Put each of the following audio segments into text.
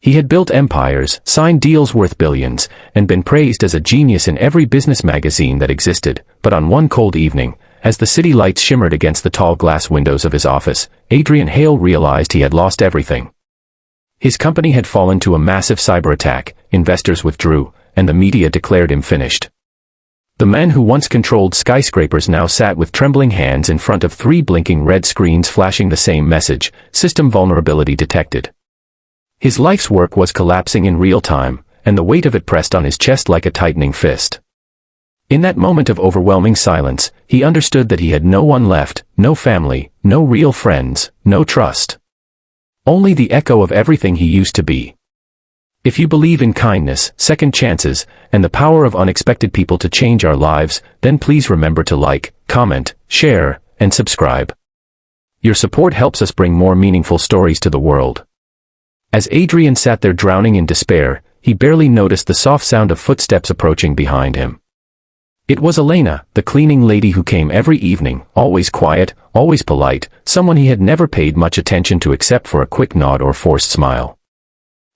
He had built empires, signed deals worth billions, and been praised as a genius in every business magazine that existed, but on one cold evening, as the city lights shimmered against the tall glass windows of his office, Adrian Hale realized he had lost everything. His company had fallen to a massive cyber attack, investors withdrew, and the media declared him finished. The man who once controlled skyscrapers now sat with trembling hands in front of 3 blinking red screens flashing the same message: system vulnerability detected. His life's work was collapsing in real time, and the weight of it pressed on his chest like a tightening fist. In that moment of overwhelming silence, he understood that he had no one left, no family, no real friends, no trust. Only the echo of everything he used to be. If you believe in kindness, second chances, and the power of unexpected people to change our lives, then please remember to like, comment, share, and subscribe. Your support helps us bring more meaningful stories to the world. As Adrian sat there drowning in despair, he barely noticed the soft sound of footsteps approaching behind him. It was Elena, the cleaning lady who came every evening, always quiet, always polite, someone he had never paid much attention to except for a quick nod or forced smile.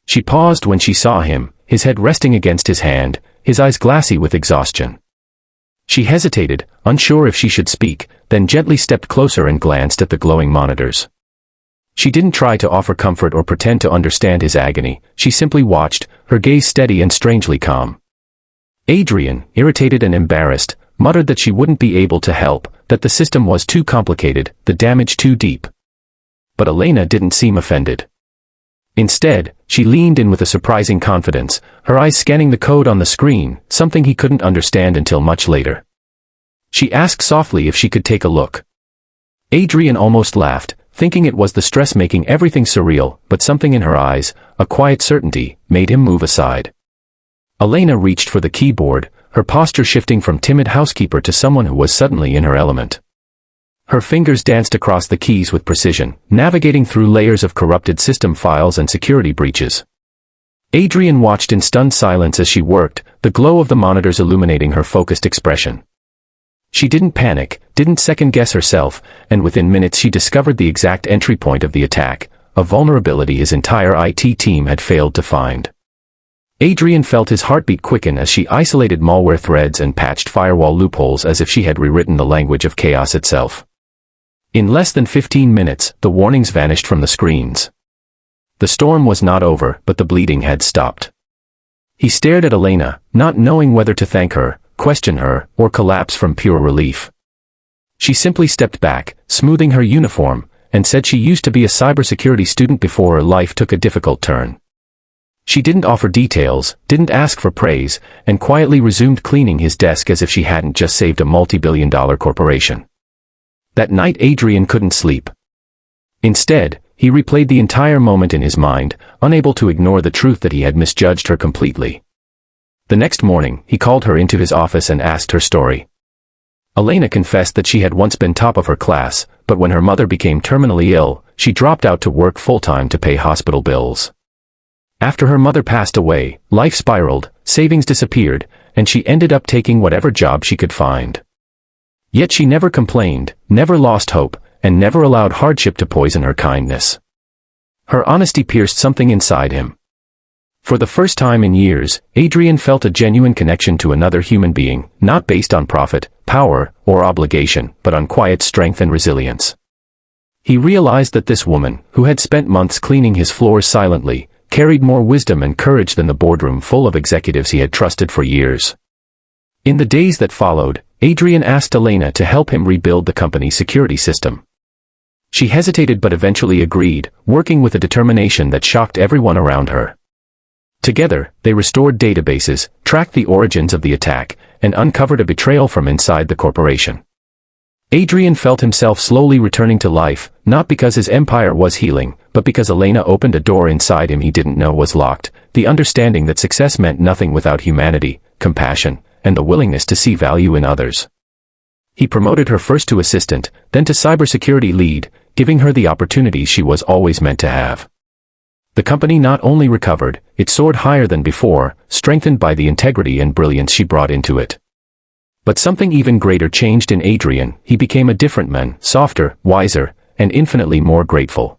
She paused when she saw him, his head resting against his hand, his eyes glassy with exhaustion. She hesitated, unsure if she should speak, then gently stepped closer and glanced at the glowing monitors. She didn't try to offer comfort or pretend to understand his agony, she simply watched, her gaze steady and strangely calm. Adrian, irritated and embarrassed, muttered that she wouldn't be able to help, that the system was too complicated, the damage too deep. But Elena didn't seem offended. Instead, she leaned in with a surprising confidence, her eyes scanning the code on the screen, something he couldn't understand until much later. She asked softly if she could take a look. Adrian almost laughed, thinking it was the stress making everything surreal, but something in her eyes, a quiet certainty, made him move aside. Elena reached for the keyboard, her posture shifting from timid housekeeper to someone who was suddenly in her element. Her fingers danced across the keys with precision, navigating through layers of corrupted system files and security breaches. Adrian watched in stunned silence as she worked, the glow of the monitors illuminating her focused expression. She didn't panic, didn't second-guess herself, and within minutes she discovered the exact entry point of the attack, a vulnerability his entire IT team had failed to find. Adrian felt his heartbeat quicken as she isolated malware threads and patched firewall loopholes as if she had rewritten the language of chaos itself. In less than 15 minutes, the warnings vanished from the screens. The storm was not over, but the bleeding had stopped. He stared at Elena, not knowing whether to thank her, question her, or collapse from pure relief. She simply stepped back, smoothing her uniform, and said she used to be a cybersecurity student before her life took a difficult turn. She didn't offer details, didn't ask for praise, and quietly resumed cleaning his desk as if she hadn't just saved a multi-billion-dollar corporation. That night Adrian couldn't sleep. Instead, he replayed the entire moment in his mind, unable to ignore the truth that he had misjudged her completely. The next morning, he called her into his office and asked her story. Elena confessed that she had once been top of her class, but when her mother became terminally ill, she dropped out to work full-time to pay hospital bills. After her mother passed away, life spiraled, savings disappeared, and she ended up taking whatever job she could find. Yet she never complained, never lost hope, and never allowed hardship to poison her kindness. Her honesty pierced something inside him. For the first time in years, Adrian felt a genuine connection to another human being, not based on profit, power, or obligation, but on quiet strength and resilience. He realized that this woman, who had spent months cleaning his floors silently, carried more wisdom and courage than the boardroom full of executives he had trusted for years. In the days that followed, Adrian asked Elena to help him rebuild the company's security system. She hesitated but eventually agreed, working with a determination that shocked everyone around her. Together, they restored databases, tracked the origins of the attack, and uncovered a betrayal from inside the corporation. Adrian felt himself slowly returning to life, not because his empire was healing, but because Elena opened a door inside him he didn't know was locked, the understanding that success meant nothing without humanity, compassion, and the willingness to see value in others. He promoted her first to assistant, then to cybersecurity lead, giving her the opportunities she was always meant to have. The company not only recovered, it soared higher than before, strengthened by the integrity and brilliance she brought into it. But something even greater changed in Adrian. He became a different man, softer, wiser, and infinitely more grateful.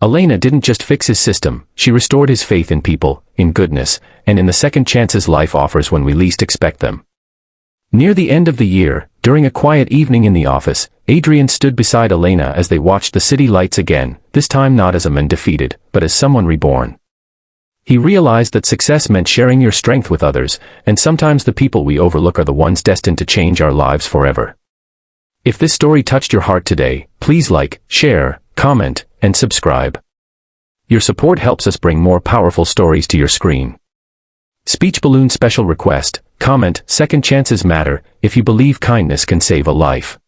Elena didn't just fix his system, she restored his faith in people, in goodness, and in the second chances life offers when we least expect them. Near the end of the year, during a quiet evening in the office, Adrian stood beside Elena as they watched the city lights again, this time not as a man defeated, but as someone reborn. He realized that success meant sharing your strength with others, and sometimes the people we overlook are the ones destined to change our lives forever. If this story touched your heart today, please like, share, comment, and subscribe. Your support helps us bring more powerful stories to your screen. Speech balloon special request, comment, second chances matter, if you believe kindness can save a life.